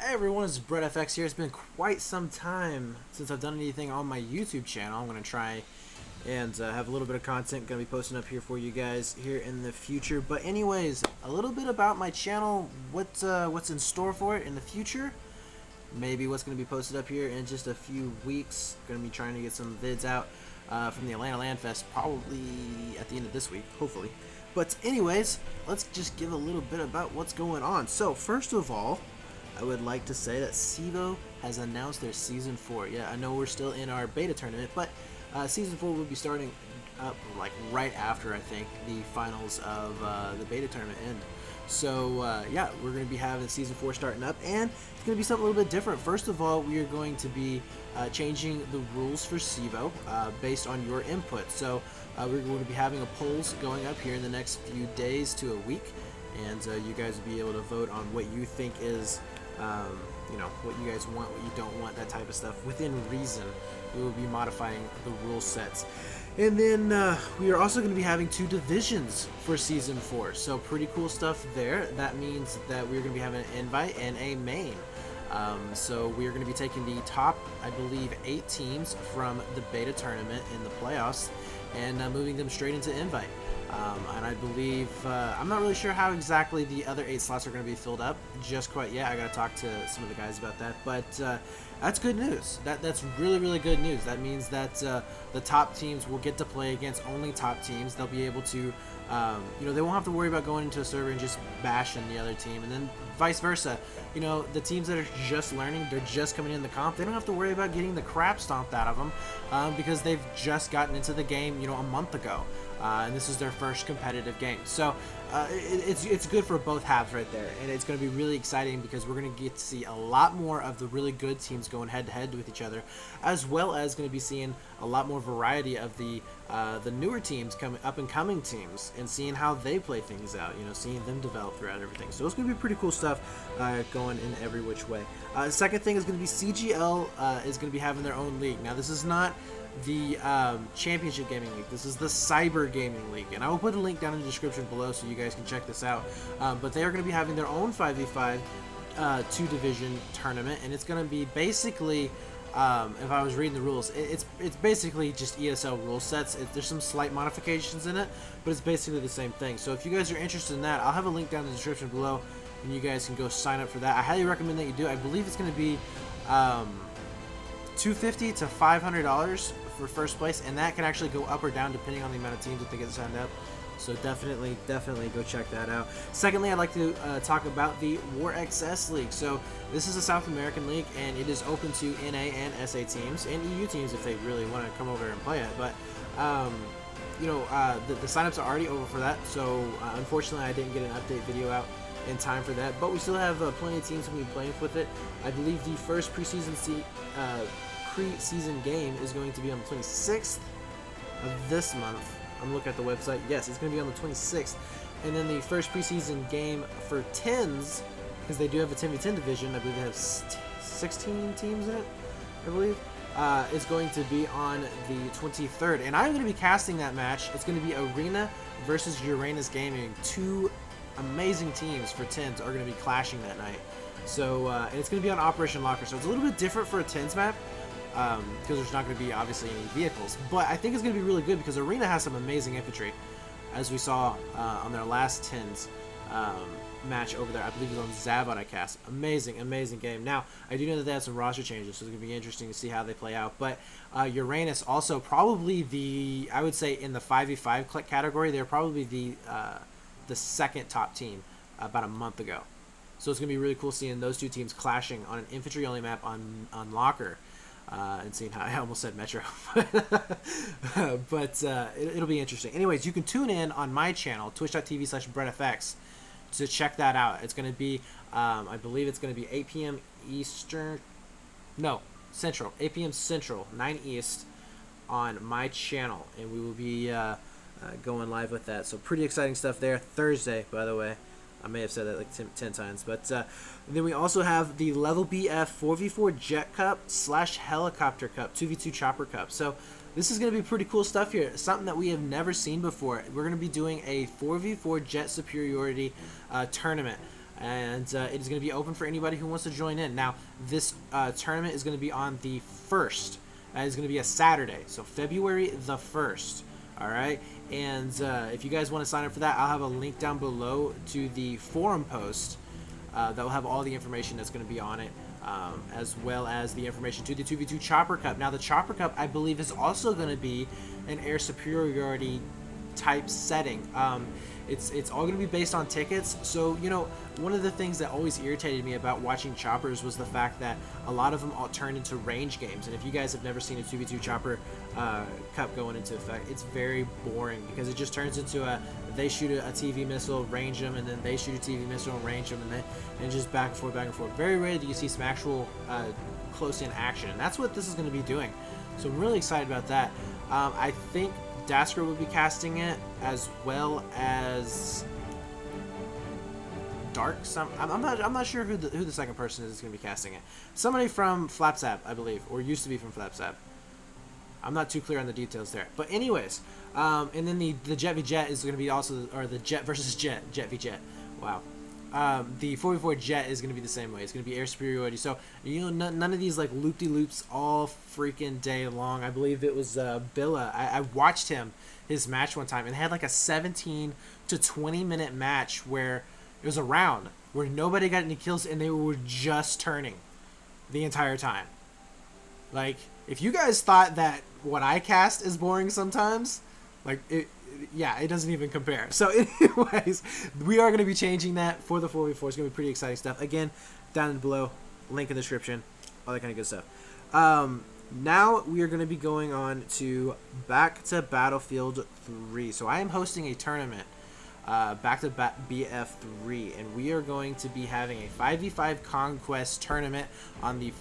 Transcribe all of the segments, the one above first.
Hey everyone, it's BrettFX here. It's been quite some time since I've done anything on my YouTube channel. I'm going to try and have a little bit of content going to be posting up here for you guys here in the future. But anyways, a little bit about my channel, what's in store for it in the future. Maybe what's going to be posted up here in just a few weeks. Going to be trying to get some vids out from the Atlanta Land Fest probably at the end of this week, hopefully. But anyways, let's just give a little bit about what's going on. So first of all, I would like to say that CEVO has announced their Season 4. Yeah, I know we're still in our beta tournament, but Season 4 will be starting up like right after, I think, the finals of the beta tournament end. So yeah, we're going to be having Season 4 starting up, and it's going to be something a little bit different. First of all, we are going to be changing the rules for CEVO based on your input. So we're going to be having a polls going up here in the next few days to a week, and you guys will be able to vote on what you think is you know, what you guys want, what you don't want, that type of stuff. Within reason, we will be modifying the rule sets. And then we are also going to be having 2 divisions for Season 4. So pretty cool stuff there. That means that we're going to be having an invite and a main. So we are going to be taking the top, I believe, 8 teams from the beta tournament in the playoffs and moving them straight into invite. And I believe, I'm not really sure how exactly the other 8 slots are going to be filled up just quite yet. I got to talk to some of the guys about that, but that's good news. That's really, really good news. That means that the top teams will get to play against only top teams. They'll be able to, you know, they won't have to worry about going into a server and just bashing the other team, and then vice versa. You know, the teams that are just learning, they're just coming in the comp, they don't have to worry about getting the crap stomped out of them because they've just gotten into the game, you know, a month ago. And this is their first competitive game. So it's good for both halves right there, and it's going to be really exciting because we're going to get to see a lot more of the really good teams going head to head with each other, as well as going to be seeing a lot more variety of the newer teams, coming up and coming teams, and seeing how they play things out, you know, seeing them develop throughout everything. So it's going to be pretty cool stuff going in every which way. The second thing is going to be CGL is going to be having their own league. Now this is not the Championship Gaming League. This is the Cyber Gaming League, and I will put a link down in the description below so you guys can check this out. But they are going to be having their own 5v5 2-division tournament, and it's going to be basically, if I was reading the rules, it's basically just ESL rule sets. There's some slight modifications in it, but it's basically the same thing. So if you guys are interested in that, I'll have a link down in the description below, and you guys can go sign up for that. I highly recommend that you do. I believe it's going to be $250 to $500 for first place, and that can actually go up or down depending on the amount of teams that they get signed up. So definitely go check that out. Secondly, I'd like to talk about the War XS League. So this is a South American league, and it is open to NA and SA teams and EU teams if they really want to come over and play it. But you know, the signups are already over for that. So unfortunately, I didn't get an update video out in time for that, but we still have plenty of teams who will be playing with it. I believe the first preseason game is going to be on the 26th of this month. I'm looking at the website. Yes, it's going to be on the 26th. And then the first preseason game for 10s, because they do have a 10v10 division, I believe they have 16 teams in it, I believe, is going to be on the 23rd. And I'm going to be casting that match. It's going to be Arena versus Uranus Gaming. 2 amazing teams for 10s are going to be clashing that night. So, and it's going to be on Operation Locker. So it's a little bit different for a 10s map, because there's not going to be obviously any vehicles, but I think it's going to be really good because Arena has some amazing infantry, as we saw on their last 10s match over there. I believe it was on Zavod I cast. Amazing game. Now I do know that they have some roster changes, so it's going to be interesting to see how they play out. But Uranus also probably I would say in the 5v5 category, they're probably the second top team about a month ago. So it's going to be really cool seeing those 2 teams clashing on an infantry only map on Locker. And seeing how I almost said Metro, but it'll be interesting. Anyways, you can tune in on my channel, twitch.tv/BrettFX, to check that out. It's going to be, I believe it's going to be 8 p.m. Eastern, no, Central, 8 p.m. Central, 9 East, on my channel, and we will be going live with that. So pretty exciting stuff there. Thursday, by the way. I may have said that like 10 times, but then we also have the Level BF 4v4 Jet Cup / Helicopter Cup 2v2 Chopper Cup. So this is going to be pretty cool stuff here, something that we have never seen before. We're going to be doing a 4v4 jet superiority tournament. and it is going to be open for anybody who wants to join in. Now, this tournament is going to be on the 1st. It's going to be a Saturday, so February the 1st. All right, and if you guys want to sign up for that, I'll have a link down below to the forum post that will have all the information that's going to be on it, as well as the information to the 2v2 Chopper Cup. Now, the Chopper Cup, I believe, is also going to be an air superiority type setting. It's all going to be based on tickets. So, you know, one of the things that always irritated me about watching choppers was the fact that a lot of them all turned into range games. And if you guys have never seen a 2v2 chopper cup going into effect, it's very boring because it just turns into they shoot a TV missile, range them, and then they shoot a TV missile and range them, and just back and forth, back and forth. Very rarely do you see some actual close-in action, and that's what this is going to be doing. So I'm really excited about that. I think Dasker will be casting it, as well as Dark. I'm not sure who the second person is going to be casting it. Somebody from Flapsap, I believe, or used to be from Flapsap. I'm not too clear on the details there. But anyways, and then the Jet v Jet is going to be also, or the Jet versus Jet, Jet v Jet. Wow. The 4v4 Jet is going to be the same way. It's going to be air superiority. So, you know, none of these like loop-de-loops all freaking day long. I believe it was Billa. I watched his match one time, and had like a 17 to 20 minute match where it was a round where nobody got any kills and they were just turning the entire time. Like, if you guys thought that what I cast is boring sometimes, like it doesn't even compare. So anyways, we are going to be changing that for the 4v4. It's going to be pretty exciting stuff. Again, down below, link in the description, all that kind of good stuff. Now we are going to be going on to Back to Battlefield 3. So I am hosting a tournament, Back to BF3, and we are going to be having a 5v5 Conquest tournament on the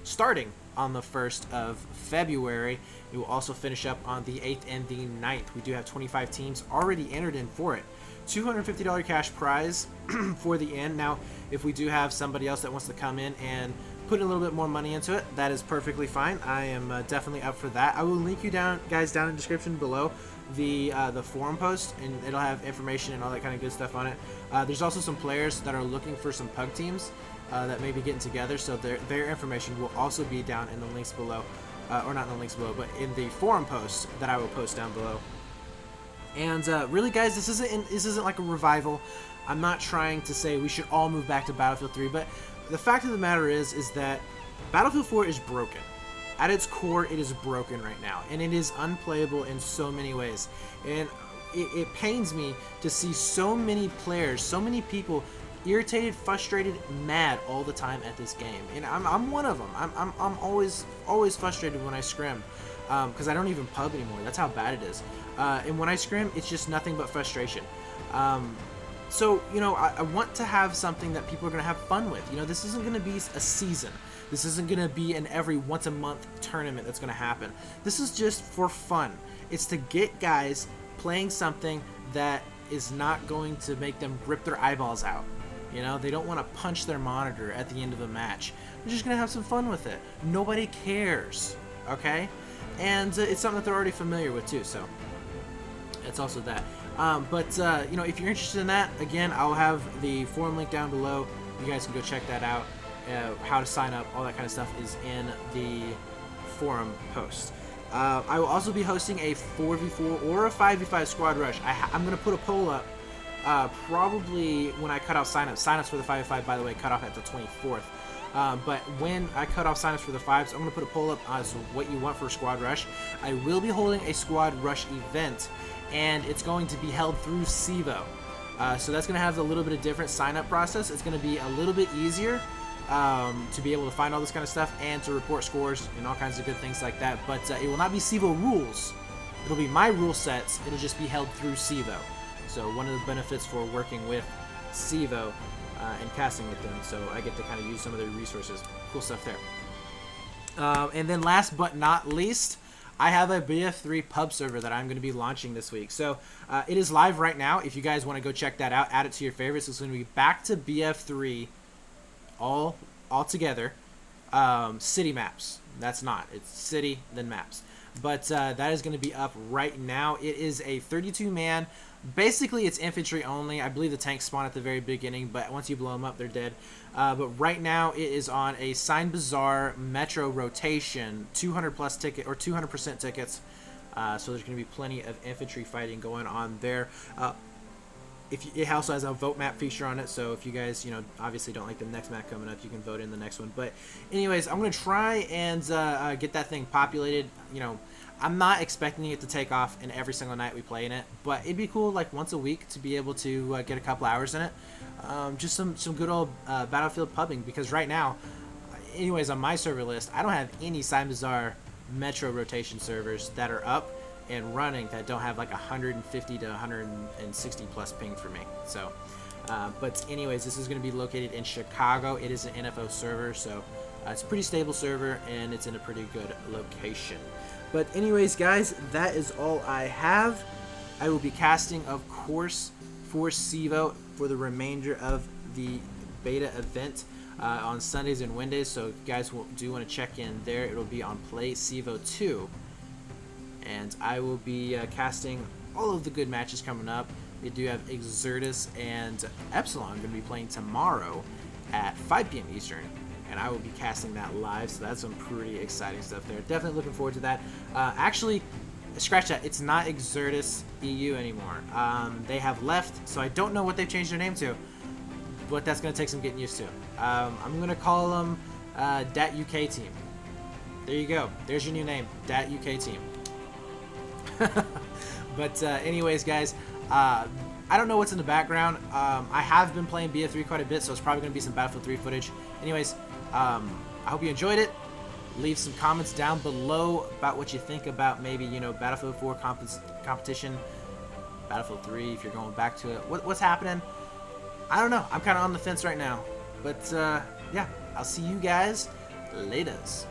starting on the 1st of February. It will also finish up on the 8th and the 9th. We do have 25 teams already entered in for it. $250 cash prize for the end. Now, if we do have somebody else that wants to come in and put a little bit more money into it, that is perfectly fine. I am definitely up for that. I will link you guys down in the description below the forum post, and it'll have information and all that kind of good stuff on it. There's also some players that are looking for some pug teams that may be getting together, so their information will also be down in the links below, or not in the links below, but in the forum post that I will post down below. And really, guys, this isn't like a revival. I'm not trying to say we should all move back to Battlefield 3, but the fact of the matter is that Battlefield 4 is broken. At its core, it is broken right now, and it is unplayable in so many ways. And it pains me to see so many players, so many people irritated, frustrated, mad all the time at this game. And I'm one of them. I'm always frustrated when I scrim, because I don't even pub anymore. That's how bad it is. And when I scrim, it's just nothing but frustration. So, you know, I want to have something that people are going to have fun with. You know, this isn't going to be a season. This isn't going to be an every once a month tournament that's going to happen. This is just for fun. It's to get guys playing something that is not going to make them rip their eyeballs out. You know, they don't want to punch their monitor at the end of a match. They're just going to have some fun with it. Nobody cares, okay? And it's something that they're already familiar with too, so it's also that. You know, if you're interested in that, again, I'll have the forum link down below. You guys can go check that out. How to sign up, all that kind of stuff is in the forum post. I will also be hosting a 4v4 or a 5v5 squad rush. I'm going to put a poll up probably when I cut off signups. Signups for the 5v5, by the way, cut off at the 24th. But when I cut off signups for the 5s, I'm going to put a poll up as to what you want for a squad rush. I will be holding a squad rush event, and it's going to be held through CEVO. So that's going to have a little bit of different sign-up process. It's going to be a little bit easier to be able to find all this kind of stuff and to report scores and all kinds of good things like that. But it will not be CEVO rules. It'll be my rule sets. It'll just be held through CEVO. So one of the benefits for working with CEVO and casting with them, so I get to kind of use some of their resources. Cool stuff there. And then last but not least, I have a BF3 pub server that I'm going to be launching this week. So it is live right now. If you guys want to go check that out, add it to your favorites. It's going to be Back to BF3 all together. City maps. That's not. It's city, then maps. But that is going to be up right now. It is a 32-man Basically, it's infantry only. I believe the tanks spawn at the very beginning, but once you blow them up, they're dead. But right now, it is on a Sign Bazaar Metro rotation, 200 plus ticket or 200% tickets. So there's going to be plenty of infantry fighting going on there. It also has a vote map feature on it, so if you guys, obviously don't like the next map coming up, you can vote in the next one. But anyways, I'm going to try and get that thing populated. I'm not expecting it to take off in every single night we play in it, but it'd be cool like once a week to be able to get a couple hours in it. Just some good old Battlefield pubbing, because right now, anyways, on my server list, I don't have any Sign Bazaar Metro rotation servers that are up and running that don't have like 150 to 160 plus ping for me. So, but anyways, this is going to be located in Chicago. It is an NFO server, so it's a pretty stable server and it's in a pretty good location. But anyways, guys, that is all I have. I will be casting, of course, for CEVO for the remainder of the beta event on Sundays and Wednesdays. So if you guys do want to check in there, it'll be on Play CEVO 2. And I will be casting all of the good matches coming up. We do have Exertus and Epsilon going to be playing tomorrow at 5 p.m. Eastern. And I will be casting that live, so that's some pretty exciting stuff there. Definitely looking forward to that. Actually, scratch that. It's not Exertus EU anymore. They have left, so I don't know what they've changed their name to. But that's going to take some getting used to. I'm going to call them Dat UK Team. There you go. There's your new name, Dat UK Team. But anyways, guys, I don't know what's in the background. I have been playing BF3 quite a bit, so it's probably going to be some Battlefield 3 footage. Anyways, I hope you enjoyed it. Leave some comments down below about what you think about maybe, Battlefield 4 competition, Battlefield 3, if you're going back to it. What's happening? I don't know. I'm kind of on the fence right now. But, yeah, I'll see you guys laters.